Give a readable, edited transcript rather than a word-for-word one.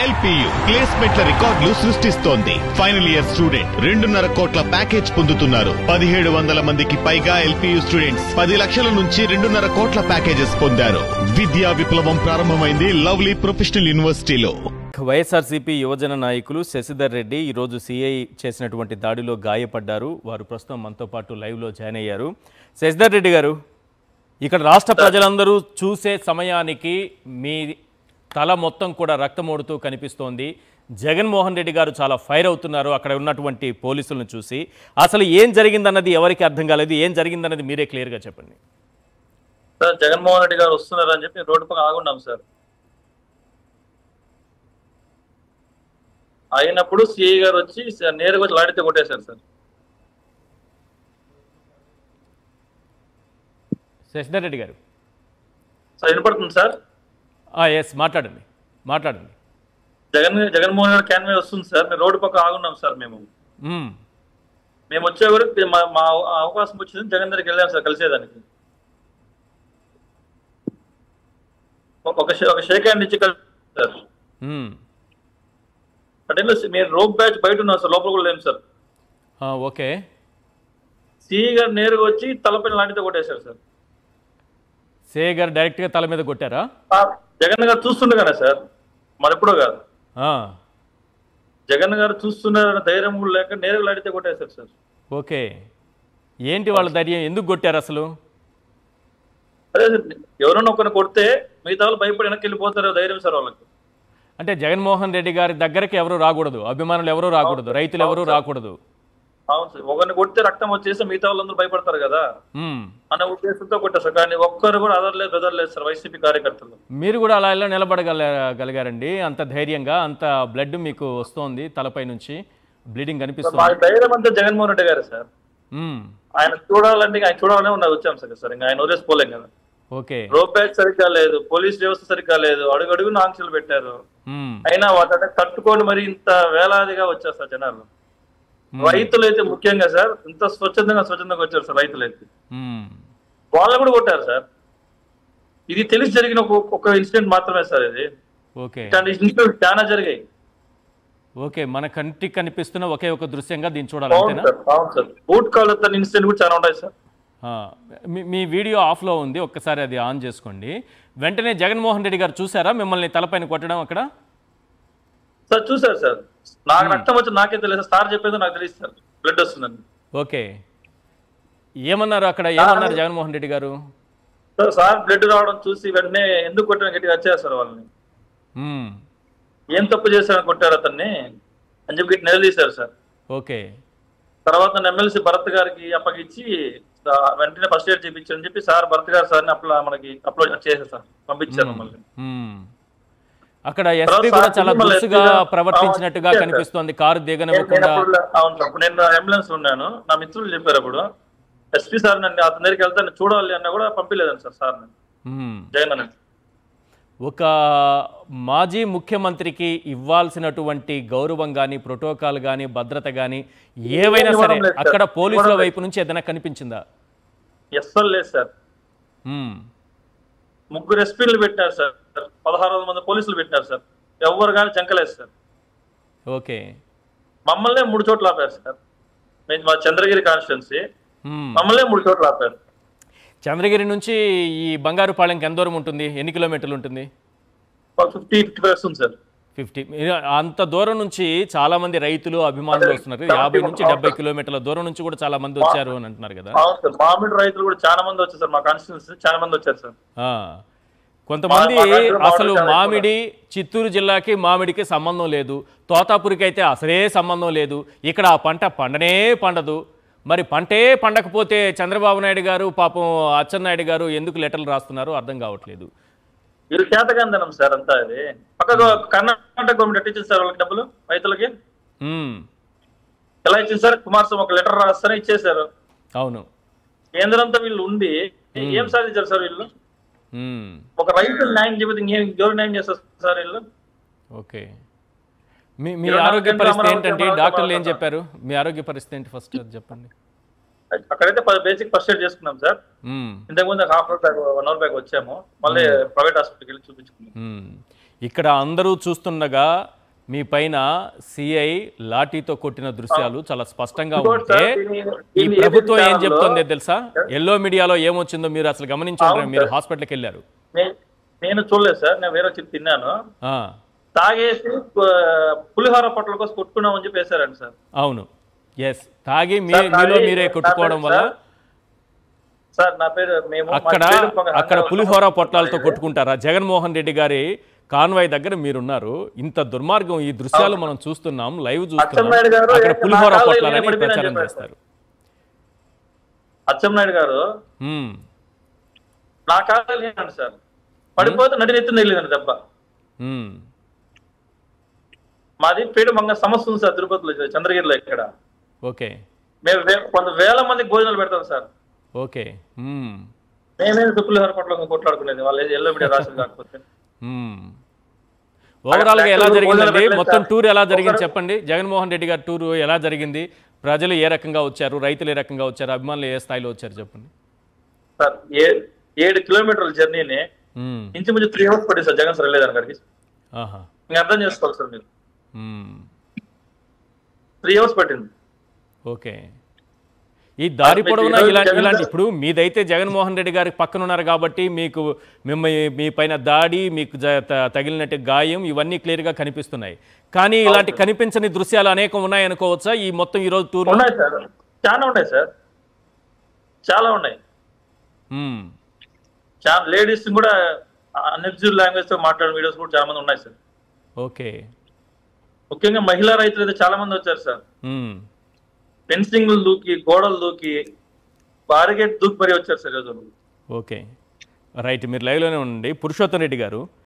LPU ప్లేస్మెంట్ల రికార్డులు సృష్టిస్తోంది. Final year student 2.5 కోట్ల ప్యాకేజ్ పొందుతున్నారు. 1700 మందికి పైగా ఎల్పీయూ స్టూడెంట్స్ 10 లక్షల నుంచి 2.5 కోట్ల ప్యాకేజెస్ పొందారు. విద్యా విప్లవం ప్రారంభమైంది లవ్లీ ప్రొఫెషనల్ యూనివర్సిటీలో. వైఎస్ఆర్సీపీ యువజన నాయకులు శశిధర్ రెడ్డి ఈరోజు సిఐ చేసినటువంటి దాడిలో గాయపడ్డారు. వారు ప్రస్తుతం మనతో పాటు లైవ్లో జాయిన్ అయ్యారు. శశిధర్ రెడ్డి గారు, ఇక్కడ రాష్ట్ర ప్రజలందరూ చూసే సమయానికి మీ తల మొత్తం కూడా రక్తమోడుతూ కనిపిస్తోంది. జగన్మోహన్ రెడ్డి గారు చాలా ఫైర్ అవుతున్నారు అక్కడ ఉన్నటువంటి పోలీసులను చూసి. అసలు ఏం జరిగిందన్నది ఎవరికి అర్థం కాలేదు. ఏం జరిగిందన్నది మీరే క్లియర్గా చెప్పండి. సార్, జగన్మోహన్ రెడ్డి గారు వస్తున్నారు అని చెప్పి రోడ్డు పక్కన ఆగున్నాం సార్. అయినప్పుడు సిఐ గారు వచ్చి నేరుగా వచ్చి లాడితే కొట్టేశారు సార్. శశిధర్ రెడ్డి గారు సార్ వినపడుతుంది సార్? ఎస్, మాట్లాడండి. జగన్మోహన్ గారు క్యాన్ మీద వస్తుంది సార్. మేము రోడ్డు పక్క ఆగున్నాం సార్. మేము వచ్చే వరకు మా అవకాశం వచ్చింది జగన్ దగ్గరికి వెళ్ళాం సార్ కలిసేదానికి. ఒక షేక్ హ్యాండ్ ఇచ్చి కలిసి సార్. అంటే మీరు రోప్ బ్యాచ్ బయట ఉన్నారు సార్, లోపల కూడా లేము సార్. ఓకే. సిఐ గారు నేరుగా వచ్చి తలపైన లాంటితో కొట్టేశారు సార్. సిఐ గారు డైరెక్ట్గా తల మీద కొట్టారా? జగన్ గారు చూస్తుండగానే సార్, మరెప్పుడో కాదు. జగన్ గారు చూస్తున్నారన్న ధైర్యం కూడా లేక నేరుగా లాడితే కొట్టేశారు సార్. ఓకే. ఏంటి వాళ్ళ ధైర్యం? ఎందుకు కొట్టారు అసలు? అదే ఎవరన్నా ఒకరిని కొడితే మిగతా వాళ్ళు భయపడి వెనక్కి వెళ్ళిపోతారో ధైర్యం సార్ వాళ్ళకి. అంటే జగన్మోహన్ రెడ్డి గారి దగ్గరికి ఎవరు రాకూడదు, అభిమానులు ఎవరు రాకూడదు, రైతులు ఎవరు రాకూడదు. అవును సార్, ఒకరిని కొడితే రక్తం వచ్చేసి మిగతా వాళ్ళందరూ భయపడతారు కదా అన్న ఉద్దేశంతో కొట్టారు. కానీ ఒక్కరు కూడా బెదరలేదు సార్ వైసీపీ కార్యకర్తలు. మీరు కూడా అలా ఇలా నిలబడగలిగారండి అంత ధైర్యంగా? అంత బ్లడ్ మీకు వస్తోంది తలపై నుంచి, బ్లీడింగ్ కనిపిస్తుంది. ధైర్యం అంతా జగన్మోహన్ రెడ్డి గారు సార్. ఆయన చూడాలంటే ఆయన చూడాలనే వచ్చాం సార్. ఇంకా ఆయన వదిలేసిపోలేం కదా. ఓకే. రోప్ బ్యాచ్ సరిగ్గా లేదు, పోలీస్ వ్యవస్థ సరిగ్గా లేదు, అడుగున ఆంక్షలు పెట్టారు. అయినా వాటి తట్టుకొని మరి ఇంత వేలాదిగా వచ్చారు సార్ జనాలు. రైతులు అయితే ముఖ్యంగా సార్ ఇంత స్వచ్ఛందంగా వచ్చారు సార్. రైతులు అయితే వాళ్ళని కూడా కొట్టారు సార్. ఇది తెలిసి జరిగిన ఒక ఇన్సిడెంట్ మాత్రమే సార్ ఇది. ఇట్లాంటి ఇన్సిడెంట్ చాలా జరిగాయి. ఓకే, మన కంటికి కనిపిస్తున్న ఒకే ఒక దృశ్యంగా దీన్ని చూడాలి. అవును సార్, బూట్ కాలర్ ఇన్సిడెంట్ కూడా చాలా ఉంటాయి సార్. మీ వీడియో ఆఫ్లో ఉంది, ఒక్కసారి అది ఆన్ చేసుకోండి. వెంటనే జగన్మోహన్ రెడ్డి గారు చూసారా మిమ్మల్ని తలపైన కొట్టడం అక్కడ? సార్ చూసారు సార్. నాకు రక్తం వచ్చి నాకే తెలియదు సార్, చెప్పేది నాకు తెలియదు సార్, బ్లడ్ వస్తుందండి. ఓకే. ఏమన్నారు అక్కడ? ఏమన్నారు జగన్మోహన్ రెడ్డి గారు? సార్ బ్లడ్ రావడం చూసి వెంటనే ఎందుకు కొట్టిన గట్టిగా వచ్చారు సార్ వాళ్ళని. ఏం తప్పు చేశారని కొట్టారు అతన్ని అని చెప్పి నిలదీశారు సార్. ఓకే. తర్వాత ఎమ్మెల్సీ భరత్ గారికి అప్పగించి వెంటనే ఫస్ట్ ఎయిడ్ చేయించని చెప్పి సార్ భరత్ గారు సార్ని మనకి అప్లోడ్ చేశారు సార్, పంపించారు మమ్మల్ని. అక్కడ ఎస్పీ కూడా చాలా దురుసుగా ప్రవర్తించినట్టుగా కనిపిస్తోంది, కారు దిగనివ్వకుండా. అవును సార్, నేను అంబులెన్స్ ఉన్నాను, నా మిత్రులు చెప్పారు అప్పుడు ఎస్పీ సార్ నన్ను అతని దగ్గరికి వెళ్తాను చూడాలి అన్నా కూడా పంపించలేదండి సార్ జగన్ అని. ఒక మాజీ ముఖ్యమంత్రికి ఇవ్వాల్సినటువంటి గౌరవం కానీ, ప్రోటోకాల్ కానీ, భద్రత కానీ ఏవైనా సరే అక్కడ పోలీసుల వైపు నుంచి ఏదైనా కనిపించిందా? అస్సలు లేదు సార్. 3 ఎస్పీలు పెట్టారు సార్, 1600 మంది పోలీసులు పెట్టారు సార్, ఎవరు కానీ చంకలేదు సార్. ఓకే. మమ్మల్ని 3 చోట్ల ఆపారు సార్. మా చంద్రగిరి కాన్స్టిట్యున్సీ, మమ్మల్ని 3 చోట్ల ఆపారు. చంద్రగిరి నుంచి ఈ బంగారుపాలెంకి ఎంత దూరం ఉంటుంది? ఎన్ని కిలోమీటర్లు ఉంటుంది? 50 వస్తుంది సార్. 50. అంత దూరం నుంచి చాలా మంది రైతులు అభిమానులు వస్తున్నారు. 50 నుంచి 70 కిలోమీటర్ల దూరం నుంచి కూడా చాలా మంది వచ్చారు అని అంటున్నారు కదా. మామిడి రైతులు కూడా చాలా మంది వచ్చారు సార్, మా కాన్స్టిట్యున్సీ చాలా మంది వచ్చారు సార్. కొంతమంది అసలు మామిడి, చిత్తూరు జిల్లాకి మామిడికి సంబంధం లేదు, తోతాపురికి అయితే అసలే సంబంధం లేదు, ఇక్కడ ఆ పంట పండనే పండదు. మరి పంటే పండకపోతే చంద్రబాబు నాయుడు గారు పాపం అచ్చెన్నాయుడు గారు ఎందుకు లెటర్లు రాస్తున్నారు అర్థం కావట్లేదు. మీరు చేతకందనం సార్ అంతా. అది పక్కకు కర్ణాటక గవర్నమెంట్ ఇచ్చింది సార్ వాళ్ళకి డబ్బులు రైతులకి. ఎలా ఇచ్చింది సార్? కుమారస్వామి ఒక లెటర్ రాస్తానే ఇచ్చేసారు. అవును. కేంద్రంతో వీళ్ళు ఉండి ఏం సాధించారు సార్ వీళ్ళు? ఒక రైతులు న్యాయం చెబితే ఎవరు న్యాయం చేస్తారు సార్ వీళ్ళు? ఓకే. మీ ఆరోగ్య పరిస్థితి ఏంటంటే డాక్టర్లు ఏం చెప్పారు? మీ ఆరోగ్య పరిస్థితి ఏంటి ఫస్ట్ చెప్పండి. అక్కడైతే బేసిక్ ఫస్ట్ ఎయిడ్ చేసుకున్నాం సార్. ఇంతకుముందు half hour back 1 hour back వచ్చాము, మళ్ళీ ప్రైవేట్ హాస్పిటల్కి వెళ్ళి చూపించుకున్నాం. ఇక్కడ అందరూ చూస్తుండగా మీ పైన సిఐ లాఠీతో కొట్టిన దృశ్యాలు చాలా స్పష్టంగా ఇంకోటి ఉంటే సార్, ఈ దీన్ని ప్రభుత్వం ఏం ఏబిఎన్ చెప్తోంది ఛానల్లో తెలుసా? ఎల్లో మీడియాలో ఏమొచ్చిందో మీరు అసలు గమనించారు, అవును మీరు సార్. హాస్పిటల్కి వెళ్ళారు. నేను చూడలేదు సార్, నేను వేరే వచ్చి తిన్నాను. ఆ, తాగేసి పులిహోర పొట్టల కోసం కొట్టుకున్నామని చెప్పి వేశారండి సార్. అవును, ఎస్, తాగి సార్, మీలో నాది- మీరే నా కొట్టుకోవడం పేరు వల్ల సార్. సార్ నా పేరు మేము మా అక్కడ పేరు ఒక అక్కడ హండ్రెడ్ పులిహోర సంవత్సరాలు పొట్లాలతో ఉంది. కొట్టుకుంటారా? జగన్మోహన్ రెడ్డి గారి కాన్వాయ్ దగ్గర మీరున్నారు. ఇంత దుర్మార్గం, ఈ దృశ్యాలు మనం చూస్తున్నాం, లైవ్ చూస్తున్నాం. అచ్చెన్నాయుడు గారు అక్కడ నా పులిహోర కాళ్ళు పొట్లాలని నిలబడిపోయినా ప్రచారం చెప్పారు చేస్తారు. అచ్చెన్నాయుడు గారు మ్మ్. నా కాళ్ళు లేనండి సార్, పడిపోతే నడి నెత్తిన తగిలిందండి దెబ్బ. మ్మ్. మాది పేరు మంగ సమస్య ఉంది సార్ తిరుపతిలో, చంద్రగిరిలో. ఇక్కడ ఓకే మేము కొంత వేల మందికి భోజనాలు పెడతాం సార్. ఓకే. మ్మ్. మేమేం పులిహోర పొట్ల కొట్లాడుకునేది, వాళ్ళు ఎల్లో మీడియా రాసింది కాకపోతే. మ్మ్. ఓవరాల్ గా ఎలా జరిగిందండి భోజనాలు మొత్తం పెట్టలేదు టూర్? ఎలా సార్. జరిగింది చెప్పండి. జగన్మోహన్ రెడ్డి గారి టూర్ ఎలా జరిగింది? ప్రజలు ఏ రకంగా వచ్చారు? రైతులు ఏ రకంగా వచ్చారు? అభిమానులు ఏ స్థాయిలో వచ్చారు చెప్పండి. సార్ 7 కిలోమీటర్ల జర్నీని మ్మ్. ఇంచుమించు 3 అవర్స్ పడింది సార్ జగన్ సార్ వెళ్ళేదాని అక్కడికి. ఆహా. మీరు అర్థం చేసుకోవాలి సార్, మీరు మ్మ్. 3 అవర్స్ పట్టింది. ఓకే. ఈ దారి మీకు పొడవునా ఈరోజు ఇలాంటి జగన్ ఇలాంటి ఇప్పుడు మీదైతే జగన్మోహన్ రెడ్డి గారికి పక్కన ఉన్నారు కాబట్టి మీకు మీ పైన దాడి, మీకు తగిలినట్టు గాయం ఇవన్నీ క్లియర్గా కనిపిస్తున్నాయి. కానీ ఇలాంటి కనిపించని దృశ్యాలు అనేకం ఉన్నాయి అనుకోవచ్చా ఈ మొత్తం ఈ రోజు టూర్? ఉన్నాయి సార్, చాలా ఉన్నాయి సార్, చాలా ఉన్నాయి. చాలా లేడీస్ కూడా అన్ఎబ్జ్యూర్ లాంగ్వేజ్ తో మాట్లాడిన వీడియోస్ కూడా చాలా మంది ఉన్నాయి సార్. ఓకే. ముఖ్యంగా మహిళా రైతులు అయితే చాలా మంది వచ్చారు సార్. మ్మ్. ఫెన్సింగ్లు దూకి, గోడలు దూకి, బారిగేట్ దూకి మరీ వచ్చారు సార్ ఈరోజు. ఓకే రైట్, మీరు లైవ్లోనే ఉండండి. పురుషోత్తం రెడ్డి గారు,